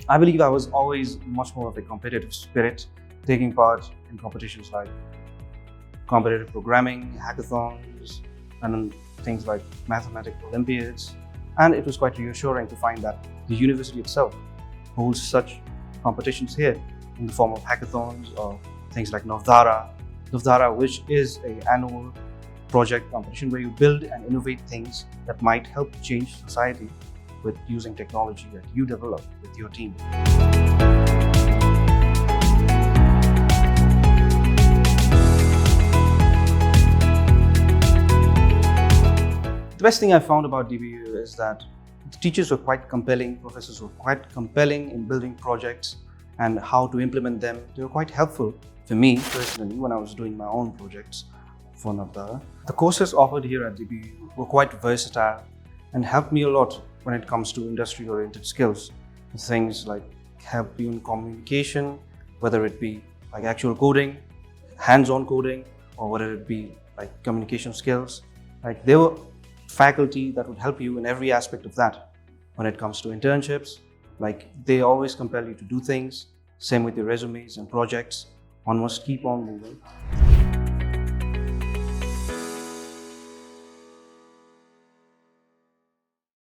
I believe I was always much more of a competitive spirit, taking part in competitions like competitive programming, hackathons, and things like mathematical Olympiads. And it was quite reassuring to find that the university itself holds such competitions here in the form of hackathons or things like Navadhara, which is an annual project competition where you build and innovate things that might help change society with using technology that you develop with your team. The best thing I found about DBUU is that the teachers were quite compelling, professors were quite compelling in building projects and how to implement them. They were quite helpful for me personally when I was doing my own projects for Navadhara. The courses offered here at DBUU were quite versatile and helped me a lot when it comes to industry-oriented skills. Things like help you in communication, whether it be like actual coding, hands-on coding, or whether it be like communication skills. Like there were faculty that would help you in every aspect of that. When it comes to internships, like they always compel you to do things. Same with your resumes and projects. One must keep on moving.